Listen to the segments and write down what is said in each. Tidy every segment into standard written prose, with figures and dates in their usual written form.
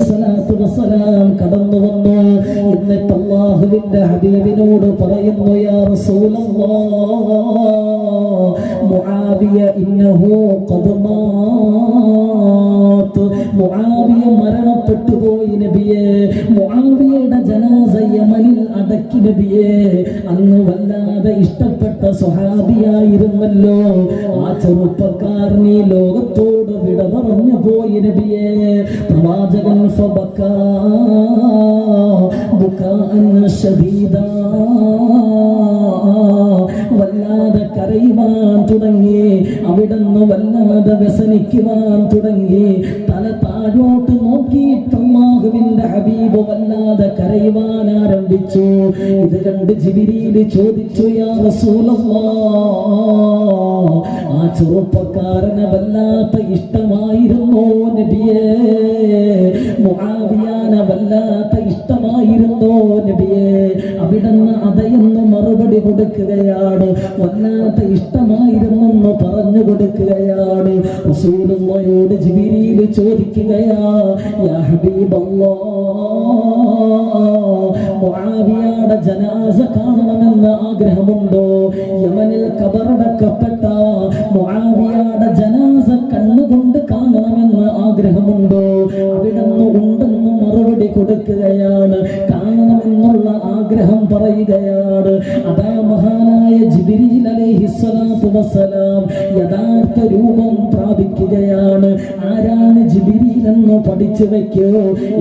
സ്വലാത്തു വസ്സലാം കടന്നു വന്നു. എന്നിട്ട് അല്ലാഹുവിന്റെ ഹബീബിനോട് പറയുന്നു, യാ റസൂലല്ലാഹ് മുആവിയ ഇന്നഹു ഖദ് മാത്. മുആവിയ മരണപ്പെട്ടു പോയി നബിയേ. മുആവിയയുടെ ജനാസ യമനിൽ അടക്കി നബിയേ. അന്ന് വല്ലാതെ ഇഷ്ടപ്പെട്ട സ്വഹാബിയായിരുന്നല്ലോ. ആ ചെറുപ്പക്കാരൻ ഈ ലോകത്തോട് വിട പറഞ്ഞു പോയി നബിയേ. പ്രവാചകൻ ഫബക്കാ ബുകാഅൻ ശദീദാ, വല്ലാതെ കരയുവാൻ തുടങ്ങി. അവിടുന്ന് വല്ലാതെ വ്യസനിക്കുവാൻ തുടങ്ങി. തല താഴോട്ട് നോക്കിയിട്ട് അല്ലാഹുവിന്റെ ഹബീബ് വല്ലാതെ കരയുവാൻ ആരംഭിച്ചു. ഇത് കണ്ട് ജിബ്രീൽ ചോദിച്ചു, യാ റസൂലല്ലാഹ് ആ ചെറുപ്പക്കാരനെ വല്ലാത്ത ഇഷ്ടമായിരുന്നു നബിയേ. മുആവിയനെ വല്ലാത്ത ഇഷ്ടമായിരുന്നു നബിയേ. അവിടുന്ന് അതയെന്ന് മറുപടി കൊടുക്കുകയാണ്. വല്ലാത്ത ഇഷ്ടമായിരുന്നെന്ന് പറഞ്ഞു കൊടുക്കുകയാണ്. റസൂലുള്ളാഹിയോട് ജിബ്രീൽ ചോദിക്കുകയാ, യാ ഹബീബല്ലാഹ് മുആവിയയുടെ ജനാസ കാണണമെന്ന് ആഗ്രഹമുണ്ടോ? യമനിൽ ഖബറടക്കപ്പെട്ട മുആവിയയുടെ ജനാസ കണ്ണുകൊണ്ട് കാണണമെന്ന് ആഗ്രഹമുണ്ടോ? അവിടുന്ന് ഉണ്ടെന്ന് മറുപടി കൊടുക്കുകയാണ്. കാണണമെന്നുള്ള ആഗ്രഹം പറയുകയാണ്. അതാ മഹാനായ ജിബ്രീൽ അലൈഹിസ്സലാത്തു വസ്സലാം യഥാർത്ഥ രൂപം പ്രാപിക്കുകയാണ്. ആരാണ് ജിബ്രീൽ എന്ന് പഠിച്ചു വെക്കോ.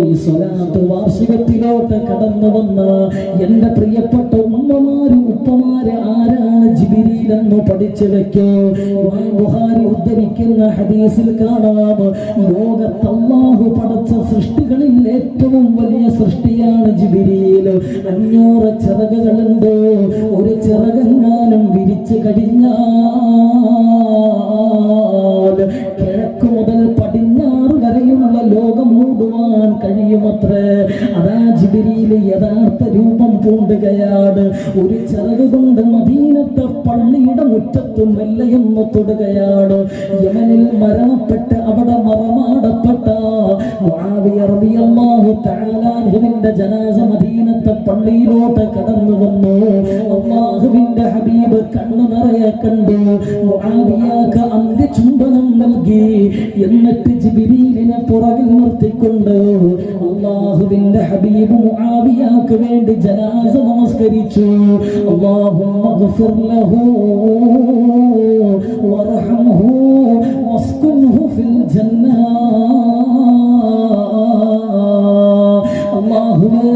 ഈ സ്വലാത്ത് വാർഷികത്തിലോട്ട് കടന്നു വന്ന എന്റെ പ്രിയപ്പെട്ട ഉമ്മമാര് ഉപ്പമാര് ആരാണ് ജിബ്രീൽ എന്ന് പഠിച്ചു വെക്കോ. ഇമാം ബുഖാരി ഉദ്ധരിക്കുന്ന ഹദീസിൽ കാണാം, ലോകത്ത് അല്ലാഹു പടച്ച സൃഷ്ടികളിൽ ഏറ്റവും വലിയ സൃഷ്ടിയാണ് ജിബ്രീൽ. 500 ചിറകുകളുണ്ട്. ഒരു ചിറകെങ്ങാനും വിരിച്ചു കഴിഞ്ഞാൽ കിഴക്ക് മുതൽ പടിഞ്ഞാറ് വരെയുള്ള ലോകം മൂടുവാൻ കഴിയുമത്രേ. അതാ ജിബ്രീൽ യഥാർത്ഥ രൂപം പൂണ്ടുകയാണ്. ഒരു ചിറക് കൊണ്ട് മദീനത്തെ പള്ളിയുടെ മുറ്റത്തും മെല്ലയൊന്ന് തൊടുകയാണ്. യമനിൽ മരണപ്പെട്ട് അവിടെ മറമാടപ്പെട്ട മുആവിയ റളിയല്ലാഹു തആല അൻഹുവിന്റെ ജനാസ മദീനത്തെ പള്ളിയിലോട്ട് കടന്നു വന്നു. അല്ലാഹുവിന്റെ ഹബീബ് കണ്ണു നിറയെ കണ്ടു. മുആവിയക്ക് അന്ത്യചുംബനം നൽകി. എന്നിട്ട് ജിബ്രീലിനെ പുറകിൽ നിർത്തിക്കൊണ്ട് അല്ലാഹുവിന്റെ ഹബീബ് മുആവിയക്ക് വേണ്ടി ജനാസ നമസ്കരിച്ചു. അല്ലാഹുമ്മ ഗ്ഫിർ ലഹു വർഹംഹു വസ്കുൻഹു ഫിൽ ജന്ന. അല്ലാഹുവേ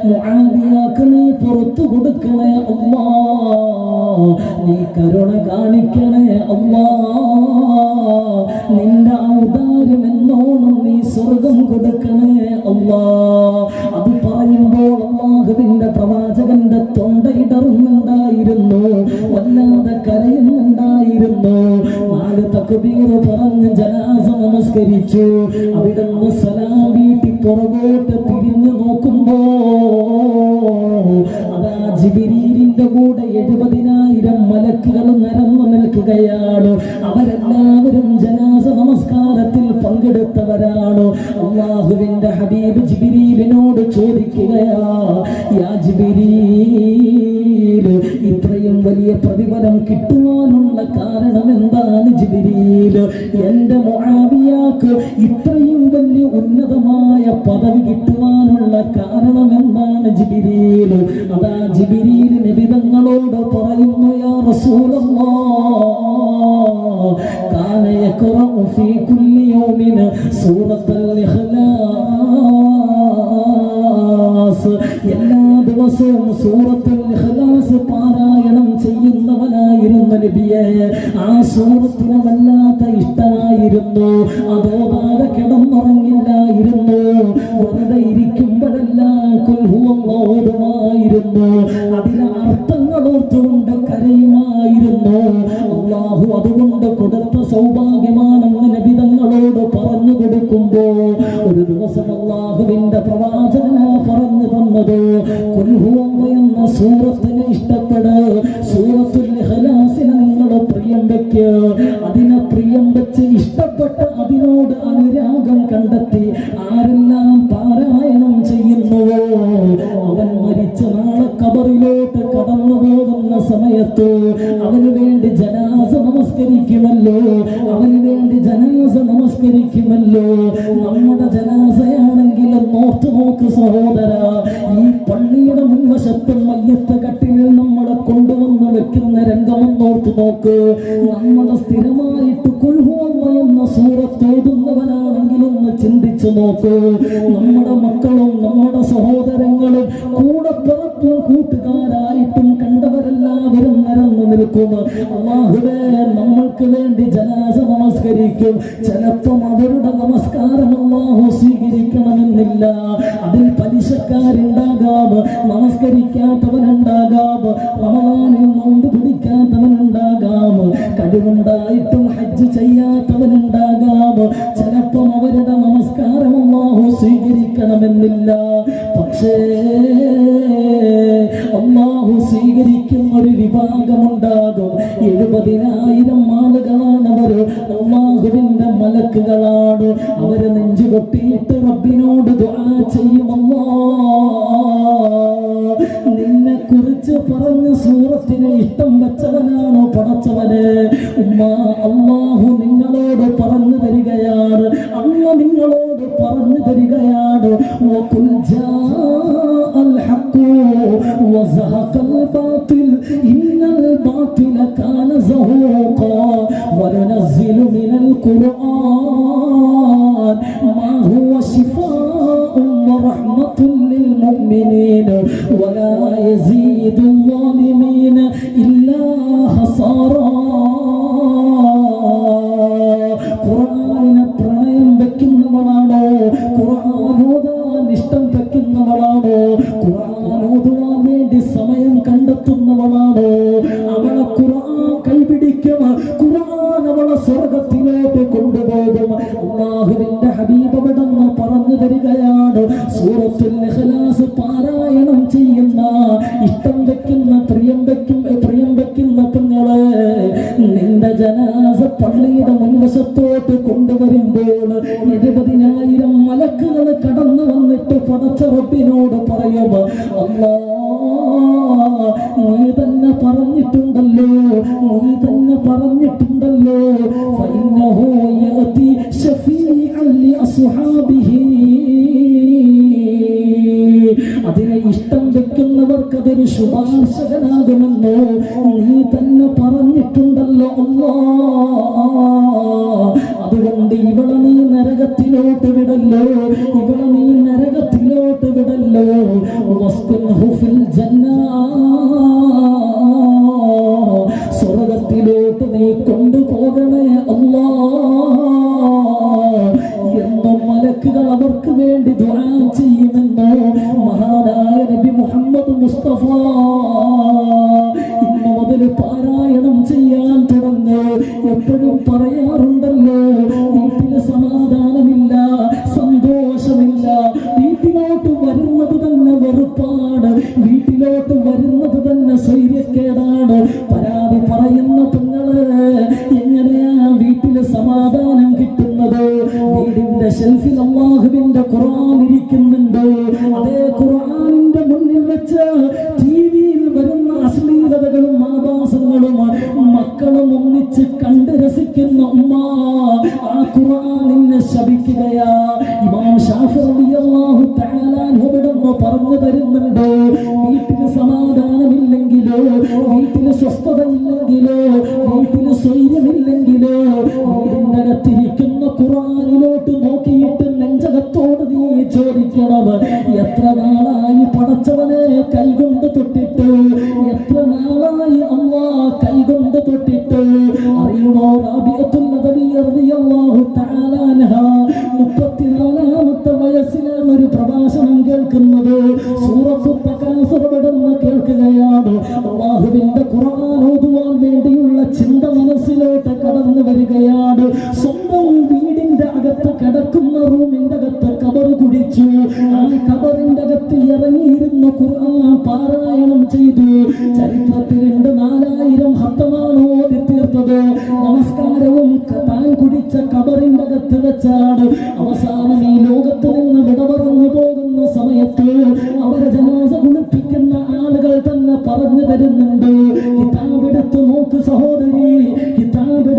മുആവിയക്ക് നീ പുറത്തു കൊടുക്കണേ അല്ലാഹ്. നീ കരുണ കാണിക്കണേ അല്ലാഹ്. നിന്റെ ഔദാര്യം എന്നോണം നീ സ്വർഗം കൊടുക്കണേ അല്ലാഹ്. അത് പറയുമ്പോൾ അല്ലാഹുവിന്റെ പ്രവാചകന്റെ തൊണ്ടയിടറുന്നുണ്ടായിരുന്നു. വല്ലാതെ കരയുന്നുണ്ടായിരുന്നു. 4 തക്ബീർ പറഞ്ഞ് ജനാസ നമസ്കരിച്ചു. അവിടുന്ന് സലാം വീട്ടി പുറകോട്ട് തിരിഞ്ഞു നോക്കുമ്പോ അതാ ജിബ്രീലിന്റെ കൂടെ 70,000 മലക്കുകൾ നിരന്നു നിൽക്കുകയാണ്. അവരെല്ലാവരും ജനാസ നമസ്കാരത്തിൽ പങ്കെടുത്തവരാണ്. അല്ലാഹുവിന്റെ ഹബീബ് ജിബ്രീലിനോട് ചോദിക്കുകയാ, യാ ജിബ്രീൽ ഇത്രയും വലിയ പ്രതിഫലം കിട്ടുവാനുള്ള കാരണം എന്താണ് ജിബ്രീൽ? എന്റെ മുആവിയക്ക് ഇത്രയും വലിയ ഉന്നതമായ പദവി കിട്ടുവാനുള്ള കാരണം എന്താണ് ജിബ്രീൽ? അതാ ജിബ്രീൽ നബി തങ്ങളോട് പറയുന്നു, യാ റസൂലല്ലാഹ് കാന യഖറഉ ഫീ കുല്ലി യൗമിൻ സൂറത്തുൽ ഇഖ്ലാസ്. എല്ലാ ദിവസവും സൂറത്തുൽ ഇഖ്ലാസ് പാരായണം ചെയ്യുന്നവനായിരുന്നു നബിയെ. ആ സൂറത്തിന് വല്ലാത്ത ഇഷ്ടമായിരുന്നു. അതോടാതെ കിടന്നുറങ്ങില്ലായിരുന്നു. വെറുതെ ഇരിക്കുമ്പോഴെല്ലാം ഖുൽ ഹുവല്ലാഹു ഓതുമായിരുന്നു. അതിലെ അർത്ഥങ്ങൾ ഓർത്തുകൊണ്ട് കരയുമായിരുന്നു. അല്ലാഹു അതുകൊണ്ട് കൊടുത്ത സൗഭാഗ്യമാണെന്ന് നബി തങ്ങളോട് പറഞ്ഞു കൊടുക്കുമ്പോ ഒരു ദിവസം അല്ലാഹുവിന്റെ പ്രവാചകനെ പറഞ്ഞു തന്നത് ഖുൽ ഹുവല്ലാഹു എന്ന സൂറത്തിനെ ഇഷ്ടപ്പെട്. സൂറത്തുൽ ഇഖ്ലാസിനെ നിങ്ങൾ പ്രിയം വെക്ക്. അതിനെ പ്രിയം വെച്ച് ഇഷ്ടപ്പെട്ട് അതിനോട് അനുരാഗം കണ്ടെത്തി ആരെല്ലാം നമസ്കരിക്കുമല്ലോ, അവന് വേണ്ടി ജനാസ നമസ്കരിക്കുമല്ലോ. നമ്മുടെ ജനാസയാണെങ്കിലും നോർത്തു നോക്ക് സഹോദര, ഈ പള്ളിയുടെ മുൻവശത്ത് മയ്യത്ത് കട്ടിലിൽ നമ്മളെ കൊണ്ടുവന്ന് വെക്കുന്ന രംഗമെന്നോർത്ത് നോക്ക്. നമ്മളെ സ്ഥിരമായിട്ട് കുൽഹുവ എന്ന സൂറത്ത് ഓതുന്നവനാണെങ്കിൽ ഒന്ന് ചിന്തിച്ചു നോക്ക്. നമ്മുടെ മക്കളും നമ്മുടെ സഹോദരങ്ങളും കൂടെ പിറപ്പും കൂട്ടുകാരായിട്ടും കണ്ടവരെല്ലാവരും നിരന്നു നിൽക്കും. അല്ലാഹുവേ, നമ്മൾക്ക് വേണ്ടി ജനാസ നമസ്കരിക്കും. ചിലപ്പം അവരുടെ നമസ്കാരം അല്ലാഹു സ്വീകരിക്കണമെന്നില്ല. അതിൽ പലിശക്കാരുണ്ടാകാം, നമസ്കരിക്കാത്തവനുണ്ടാകാം, റമദാനിൽ നോമ്പ് പിടിക്കാത്തവനുണ്ടാകാം, കഴിവുണ്ടായിട്ടും ഹജ്ജ് ചെയ്യാത്തവനുണ്ടാകാം. ചിലപ്പം അവരുടെ നമസ്കാരം അല്ലാഹു സ്വീകരിക്കണമെന്നില്ല. പക്ഷേ അല്ലാഹു സ്വീകരിക്കുന്ന ഒരു വിഭാഗമുണ്ടാകും. 70,000 ആളുകളാണവർ. അല്ലാഹുവിന്റെ മലക്കുകളാണ്. അവര് നെഞ്ചുകൊട്ടിയിട്ട് റബ്ബിനോട് ദുആ ചെയ്യും. നിന്നെ കുറിച്ച് പറഞ്ഞ സൂറത്തിനെ ഇഷ്ടം വെച്ചവനാണോ പടച്ചവന്? ഉമ്മ, അല്ലാഹു നിങ്ങളോട് പറഞ്ഞു തരികയാണ്, അല്ല നിങ്ങളോട് പറഞ്ഞു തരികയാണ്. വഖുൽ ജാഅൽ ഹഖ് വസഹഖൽ ബാതിൽ ഇന്നൽ ബാതില കാന സഹൂഖാ വനനസ്സിലു മിനൽ ഖുർആൻ മാ ഹുവ ശിഫാഉൻ വറഹ്മത്തുൻ ലിൽ മുഅ്മിനീന വലാ യസീദുൽ ളാലിമീന ഇല്ലാ ഹസാറാ. ഖുർആനിനെ പ്രണയം വെക്കുന്നവളാണോ? ഖുർആൻ ഓതാൻ ഇഷ്ടം വെക്കുന്നവളാണോ? ഖുർആൻ ഓതുവാൻ വേണ്ടി സമയം കണ്ടെത്തുന്നവളാണോ? അവളെ ഖുർആൻ കൈപിടിക്കും. ഖുർആൻ അവളെ സ്വർഗത്തിലേക്ക് കൊണ്ടുപോകും. അല്ലാഹുവിന്റെ ഹബീബ് അവിടുന്ന് പറഞ്ഞു തരികയാണ്, സൂറത്തുൽ ഇഖ്ലാസ് പാരായണം ചെയ്യുന്ന ഇഷ്ടം വെക്കുന്ന പ്രിയം വെക്കുന്ന പെങ്ങളെ, നിന്റെ ജനാസ പള്ളിയുടെ മുൻവശത്തോട്ട് കൊണ്ടുവരുമ്പോൾ 70,000 മലക്കുകൾ കടന്നു വന്നിട്ട് പടച്ച റബ്ബിനോട് പറയും, അല്ലാ നീ തന്നെ പറഞ്ഞിട്ടുണ്ടല്ലോ, നീ തന്നെ പറഞ്ഞിട്ടുണ്ടല്ലോ, ഫഇന്നഹു യഅതി ശഫീഅൻ ലി അസ്ഹാബിഹി. അതിനെ ഇഷ്ടം വെക്കുന്നവർക്ക് അതൊരു ശുപാർശകനാകുമെന്നോ നീ തന്നെ പറഞ്ഞിട്ടുണ്ടല്ലോ അല്ലാ. അതുകൊണ്ട് ഇവളെ നീ നരകത്തിലോട്ട് വിടല്ലോ, ഇവളെ നീ നരകത്തിലോട്ട് വിടല്ലോ. വസ്കുൻഹു ഫിൽ ജന്നാ, സ്വർഗത്തിലോട്ട് നീ കൊണ്ടുപോകണേ അല്ലാ എന്നും മലക്കുകൾ അവർക്ക് വേണ്ടി ദുആ ചെയ്യുമെന്നോ മഹാനായ നബി മുഹമ്മദ് മുസ്തഫ ഇന്ന് മുതൽ പാരായണം ചെയ്യാൻ തുടങ്ങ്. എപ്പോഴും പറയാറുണ്ടല്ലോ, വീട്ടില് സമാധാനമില്ല, സന്തോഷമില്ല, വീട്ടിലോട്ട് വരുന്നത് തന്നെ വെറുപ്പാണ്, വീട്ടിലോട്ട് വരുന്നത് തന്നെ സ്വൈര്യക്കേടാണ്. പരാതി പറയുന്ന പെങ്ങള്, എങ്ങനെയാ വീട്ടില് സമാധാനം കിട്ടുന്നത്? വീടിന്റെ ഷെൽഫിൽ അല്ലാഹുവിന്റെ ഖുർആൻ ഇരിക്കുന്നുണ്ട്. അതേ ഖുർആനിന്റെ മുന്നിൽ വെച്ച് ടിവിയിൽ വരുന്ന അശ്ലീലതകളും ആഭാസങ്ങളും മക്കളും ഒന്നിച്ച് കണ്ട് രസിക്കുന്ന ഉമ്മ, ആ ഖുർആൻ നിന്നെ ശപിക്കുകയാ. ഇമാം ശാഫിഈ റളിയല്ലാഹു തആല അൻഹു പറഞ്ഞു തരുന്നുണ്ട്, വീട്ടിൽ സമാധാനമില്ലെങ്കിലോ, വീട്ടിൽ സ്വസ്ഥതയില്ലെങ്കിലോ, വീട്ടിൽ സ്വൈര്യമില്ലെങ്കിലോ, വീടിന്റെ അകത്തിരിക്കുന്ന ഖുർആനിലോട്ട് നോക്കിയിട്ട് നെഞ്ചകത്തോട് നീ ചോദിക്കണം, എത്ര നാളായി പടച്ചവനെ കൈകൊണ്ട് തൊട്ടിട്ട്, എത്ര നാളായി അല്ലാ കൈകൊണ്ട് തൊട്ടിട്ട്. അറിയുമോ, റാബിഅത്തുൽ അദവിയ്യ റളിയല്ലാഹു തആല അൻഹ 34-ാമത്തെ വയസ്സിലാണ് ഒരു പ്രഭാഷണം കേൾക്കുന്നത്. സൂറത്തുൽ തകാസുർ വിടുന്ന് കേൾക്കുകയാണ്. അല്ലാഹുവിന്റെ ഖുർആൻ ഓതുവാൻ വേണ്ടിയുള്ള ചിന്ത മനസ്സിലോട്ട് കടന്നു വരികയാണ്. സ്വന്തം വീടിന്റെ അകത്ത് കിടക്കുന്ന റൂമിന്റെ അകത്ത് കബർ കുടിച്ചു. ആ കബറിന്റെ അകത്ത് ഇറങ്ങിയിരുന്ന ഖുർആൻ പാരായണം ചെയ്തു. ചരിത്രത്തിൽ 4000 ഹത്തമാണ് ഓതി തീർത്തത്. നമസ്കാരവും താൻ കുടിച്ച കബറിന്റെ അകത്ത് വെച്ചാണ്. അവസാനം ഈ ലോകത്ത് നിന്ന് വിട പറഞ്ഞു പോകുന്ന സമയത്ത് അവരെ ജനാസ കുളിപ്പിക്കുന്ന ആളുകൾ തന്നെ പറഞ്ഞു തരുന്നുണ്ട്, കിതാബെടുത്ത് നോക്ക് സഹോദരി, കിതാബ്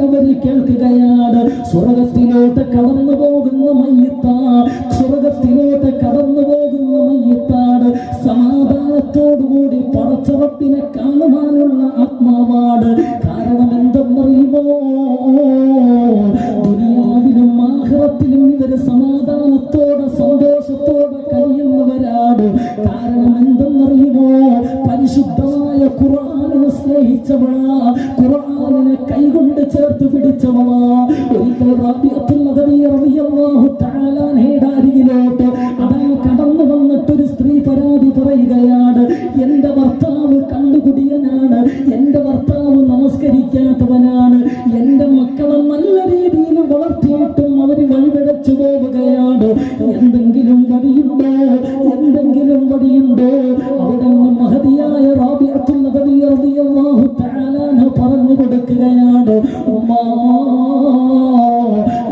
അവർ കേൾക്കുകയാണ്, സ്വർഗത്തിലോട്ട് കടന്നു പോകുന്ന മയ്യത്താ, സ്വർഗത്തിലോട്ട് കടന്നു പോകുന്ന മയ്യത്താണ്, സമാധാനത്തോടുകൂടി പടച്ചറപ്പിനെ കാണുവാനുള്ള ആത്മാവാണ്. കാരണം എന്തെന്നറിയുമോ, ദുനിയാവിലും ആഖിറത്തിലും ഇവര് സമാധാനത്തോടെ സന്തോഷത്തോടെ കഴിയുന്നവരാണ്. കാരണം എന്തെന്നറിയുമോ, പരിശുദ്ധമായ ഖുർആനിനെ സ്നേഹിച്ചവളാ, ഖുർആനിനെ കൈകൊണ്ട് ചേർത്ത് പിടിച്ചവളാ. ഒരിക്കൽ റാബിഅത്തുൽ അദവി റളിയല്ലാഹു തആല അൻഹയുടെ അരികിലോട്ട് അതാ കടന്നു വന്നിട്ടൊരു സ്ത്രീ പരാതി പറയുകയാണ്, എന്റെ ഭർത്താവ് കണ്ടുകുടിയനാണ്, എന്റെ ഭർത്താവ് നമസ്കരിക്കാത്തവനാണ്, എന്റെ മക്കളെ നല്ല രീതിയിൽ വളർത്തിയിട്ടും അവര് വഴിപിഴച്ചു പോവുകയാണ്, എന്തെങ്കിലും വഴിയുണ്ടോ, എന്തെങ്കിലും വഴിയുണ്ടോ? അവിടെ മഹതിയായ റാബിഅത്തുൽ അദവി റളിയല്ലാഹു തആല അൻഹ പറഞ്ഞു കൊടുക്കുകയാണ്, ഉമ്മാ,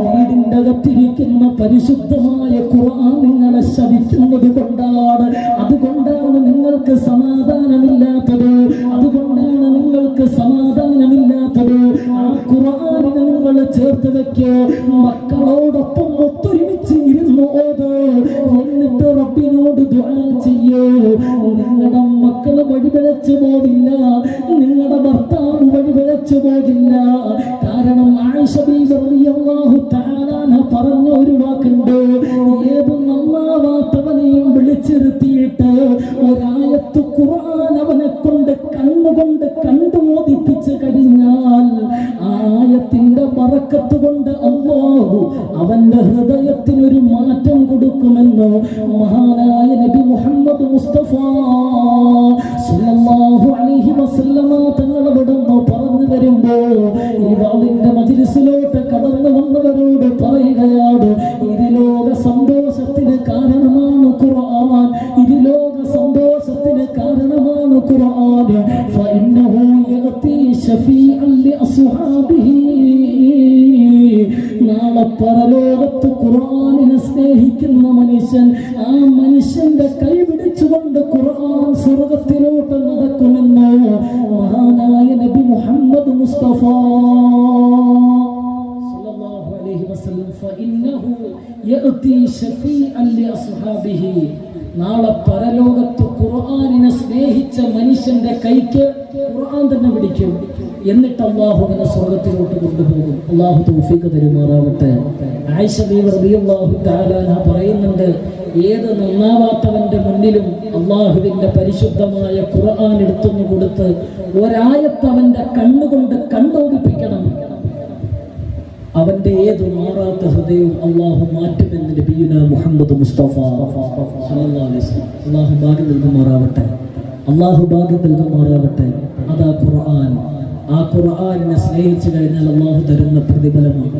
വീടിന്റെ അകത്തിരിക്കുന്ന പരിശുദ്ധമായ ഖുർആൻ നിങ്ങളെ ശപിക്കുന്നത് കൊണ്ടാണ്, അതുകൊണ്ടാണ് നിങ്ങൾക്ക് സമാധാനമില്ലാത്തത്, അതുകൊണ്ടാണ് നിങ്ങൾക്ക് സമാധാനമില്ലാത്തത്. ആ ഖുർആനിനെ നിങ്ങൾ ചേർത്ത് വെക്കോ, മക്കളോടൊപ്പം ഒത്തൊരുമിച്ച് ഇരുന്ന് ഓത്, എന്നിട്ട് റബ്ബിനോട് ദുആ ചെയ്യൂ. നിങ്ങളുടെ മക്കള് വഴിപിഴച്ചു പോകില്ല, നിങ്ങളുടെ ഭർത്താവ് വഴിപിഴച്ചു പോകില്ല. കാരണം ആയിഷ ബീവി റളിയല്ലാഹു തആല അൻഹ പറഞ്ഞ ഒരു വാക്കുണ്ട്, ഏത് നന്നാവാത്തവനെയും വിളിച്ചിരുത്തിയിട്ട് ഒരായത്ത് ഖുർആൻ അവനെ കൊണ്ട് കണ്ണുകൊണ്ട് കണ്ടുമോദിപ്പിച്ച് കഴിഞ്ഞാൽ ആയത്തിന്റെ ബറക്കത്ത് കൊണ്ട് അല്ലാഹു അവന്റെ ഹൃദയത്തിനൊരു മാറ്റം കൊടുക്കുമെന്ന് മഹാനായ നബി മുഹമ്മദ് മുസ്തഫ സല്ലല്ലാഹു അലൈഹി വസല്ലമ തങ്ങൾ അവിടുന്ന് പറഞ്ഞു വരുമ്പോ ഈ വാളിന്റെ മജ്ലിസിലോട്ട് കടന്നു വന്നവരോട് പറയുകയാണ്, ഇരുലോക സന്തോഷത്തിന് കാരണമാണ് ഖുർആൻ, ഇരുലോക സന്തോഷത്തിന് കാരണമാണ് ഖുർആൻ. ഫഇന്നഹു യഅതി ശഫീഅൻ ലിഅസ്ഹാബിഹി. നാളെ പരലോകത്ത് ഖുർആനിനെ സ്നേഹിക്കുന്ന മനുഷ്യൻ, ആ മനുഷ്യന്റെ കൈ പിടിച്ചുകൊണ്ട് ഖുർആൻ സ്വർഗത്തിലോട്ട് നടക്കുമെന്ന് മഹാനായ നബി മുഹമ്മദ് മുസ്തഫ സല്ലല്ലാഹു അലൈഹി വസല്ലം. ഫഇന്നഹു യഅതി ശഫീഅൻ ലിഅസ്ഹാബിഹി. നാളെ പരലോകത്ത് ഖുർആനിനെ സ്നേഹിച്ച മനുഷ്യന്റെ കൈക്ക് ഖുർആൻ തന്നെ പിടിക്കും, എന്നിട്ട് അല്ലാഹുവിനെ സ്വർഗത്തിലോട്ട് കൊണ്ടുപോകും. അല്ലാഹു തൗഫീഖ് തരുമാറാവട്ടെ. ആയിഷ ബീവി റളിയല്ലാഹു തആല അൻഹ പറയുന്നുണ്ട്, ഏത് നന്നാവാത്തവന്റെ മുന്നിലും അല്ലാഹുവിന്റെ പരിശുദ്ധമായ ഖുർആൻ എടുത്തുന്നു കൊടുത്ത് ഒരായത്ത് അവന്റെ കണ്ണുകൊണ്ട് കണ്ടോടിപ്പിക്കണം, അവന്റെ ഏത് മാറാത്ത ഹൃദയവും അല്ലാഹു മാറ്റുമെന്ന് നബിയുനാ മുഹമ്മദ് മുസ്തഫ സല്ലല്ലാഹു അലൈഹി വസല്ലം. അല്ലാഹു ഭാഗ്യം നൽകുമാറാവട്ടെ, അല്ലാഹു ഭാഗ്യം നൽകുമാറാവട്ടെ. അതാ ഖുർആൻ. ആ ഖുർആനിനെ സ്നേഹിച്ചു കഴിഞ്ഞാൽ അല്ലാഹു തരുന്ന പ്രതിഫലമാണ്.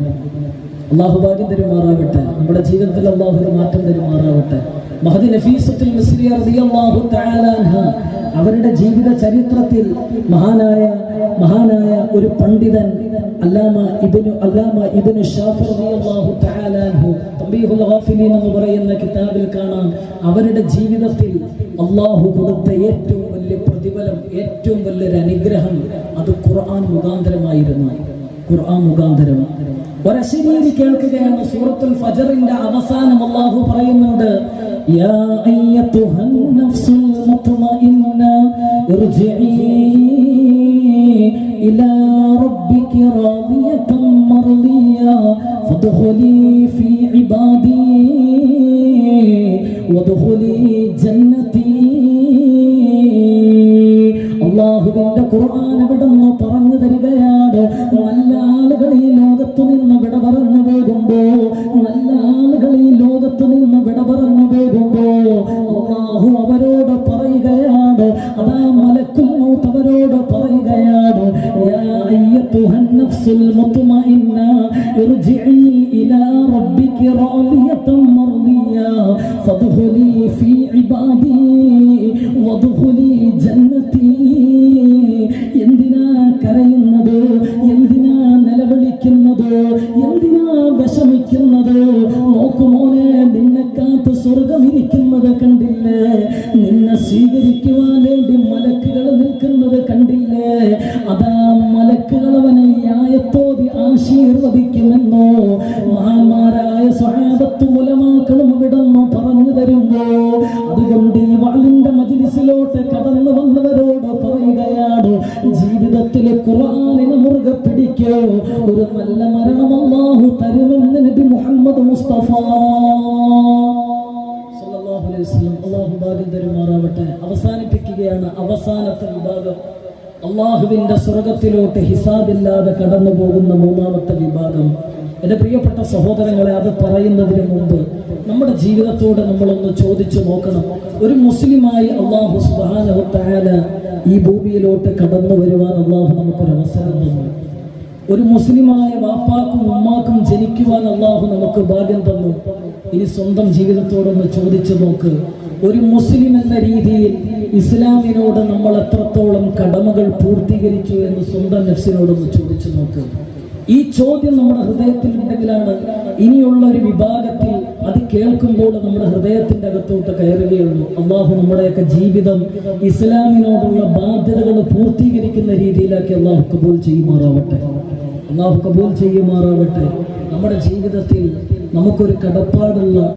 അല്ലാഹു ഭാഗ്യം തരുമാറാവട്ടെ, നമ്മുടെ ജീവിതത്തിൽ അല്ലാഹു ഒരു മാറ്റം തരുമാറാവട്ടെ. മഹദി നഫീസത്തുൽ മിസ്രിയ റളിയല്ലാഹു തആല അൻഹ അവരുടെ ജീവിത ചരിത്രത്തിൽ മഹാനായ ഒരു പണ്ഡിതൻ അല്ലാമ ഇബ്നു ഷാഫി റളിയല്ലാഹു തആല അൻഹു തംബീഹുൽ ഗാഫിലീൻ എന്ന് പറയുന്ന കിതാബിൽ കാണാം, അവരുടെ ജീവിതത്തിൽ അല്ലാഹു കൊടുത്ത ഏറ്റവും വലിയ പ്രതിഫലം, ഏറ്റവും വലിയൊരു അനുഗ്രഹം അത് ഖുർആൻ മുഖാന്തരമായിരുന്നു. ഖുർആൻ മുഖാന്തരം ഒരശരീരി കേൾക്കുകയാണ്. സൂറത്തുൽ ഫജ്റിന്റെ അവസാനം അല്ലാഹു പറയുന്നുണ്ട്, യാ അയ്യതുഹൻ നഫ്സുൽ മുത്മഇന്ന ഇർജിഇ ഇലാ റബ്ബികി റാദിയതൻ മർദിയ ഫദ്ഖുലി ഫീ ഇബാദി വദ്ഖുലി ജന്നതി. അല്ലാഹുവിന്റെ ഖുർആൻ ഇവിടുന്ന് പറഞ്ഞു തരികയാണ്, നല്ല ആളുകൾ ഈ ലോകത്ത് നിന്ന് വിട പറഞ്ഞു പോകുമ്പോ, നല്ല ആളുകൾ ഈ ലോകത്ത് നിന്ന് വിട പറഞ്ഞു പോകുമ്പോ അല്ലാഹു അവരോട് പറയുകയാണ്, അതാ മലക്കുൽ മൗത്ത് അവരോട് പറയുകയാണ്, യാ അയ്യതുഹൻ നഫ്സുൽ മുത്മഇന്ന ഇർജിഇ ഇലാ റബ്ബികി റാദിയതൻ മർദിയ ഫദ്ഖുലി ഫീ ഇബാദി വദ്ഖുലി ജന്നതി. എന്തിനാ കരയുന്നത്, എന്തിനാ നിലവിളിക്കുന്നത്? എന്തിനാ വിഷമിക്കുന്നത്? നോക്കുമോനെ, നിന്നെ കാത്ത് സ്വർഗം ഇരിക്കുന്നത് കണ്ടില്ലേ? നിന്നെ സ്വീകരിക്കുവാൻ വേണ്ടി മലക്കുകൾ നിൽക്കുന്നത് കണ്ടില്ലേ? അതാ മലക്കുകൾ അവനെ ആയത്തോതി ആശീർവദിക്കുമെന്നോ മഹാന്മാരായ സ്വഹാബത്തും ഉലമാക്കളും ഇവിടെന്ന് പറഞ്ഞു തരുമ്പോ, അതുകൊണ്ട് ഈ വാളിന്റെ മജ്‌ലിസിലോട്ട് കടന്നു വന്നവരോട് പറയുകയാണ്, ജീവിതത്തിൽ ഖുർആനിനെ മുറുകെ പിടിക്കൂ. ഒരു നല്ല മരണം അല്ലാഹു തരുമെന്ന് നബി മുഹമ്മദ് മുസ്തഫ സല്ലല്ലാഹു അലൈഹി വസല്ലം. അല്ലാഹു ഭാഗ്യം തരുമാറാവട്ടെ. അവസാനിപ്പിക്കുകയാണ് അവസാനത്തെ വിഭാഗം. അള്ളാഹുവിന്റെ സ്വർഗത്തിലോട്ട് ഹിസാബില്ലാതെ കടന്നു പോകുന്ന മൂന്നാമത്തെ വിഭാഗം. എന്റെ പ്രിയപ്പെട്ട സഹോദരങ്ങളെ, അത് പറയുന്നതിന് മുമ്പ് നമ്മുടെ ജീവിതത്തോട് നമ്മളൊന്ന് ചോദിച്ചു നോക്കണം. ഒരു മുസ്ലിമായി അല്ലാഹു സുബ്ഹാനഹു തആല ഈ ഭൂമിയിലോട്ട് കടന്നു വരുവാൻ അല്ലാഹു നമുക്കൊരു അവസരം തന്നു. ഒരു മുസ്ലിമായ വാപ്പാക്കും ഉമ്മാക്കും ജനിക്കുവാൻ അല്ലാഹു നമുക്ക് ഭാഗ്യം തന്നു. ഇനി സ്വന്തം ജീവിതത്തോടൊന്ന് ചോദിച്ചു നോക്ക്. ഒരു മുസ്ലിം എന്ന രീതിയിൽ ഇസ്ലാമിനോട് നമ്മൾ എത്രത്തോളം കടമകൾ പൂർത്തീകരിച്ചു എന്ന് സ്വന്തം നഫ്സിനോടൊന്ന് ചോദിച്ചു നോക്ക്. ഈ ചോദ്യം നമ്മുടെ ഹൃദയത്തിൽ ഉണ്ടെങ്കിലാണ് ഇനിയുള്ള ഒരു വിഭാഗത്തിൽ അത് കേൾക്കുമ്പോൾ നമ്മുടെ ഹൃദയത്തിന്റെ അകത്തോട്ട് കയറുകയുള്ളൂ. അള്ളാഹു നമ്മുടെയൊക്കെ ജീവിതം ഇസ്ലാമിനോടുള്ള ബാധ്യതകൾ പൂർത്തീകരിക്കുന്ന രീതിയിലാക്കി അള്ളാഹു കബൂൽ ചെയ്യുമാറാവട്ടെ. അള്ളാഹു കബൂൽ ചെയ്യുമാറാവട്ടെ. നമ്മുടെ ജീവിതത്തിൽ നമുക്കൊരു കടപ്പാടുള്ള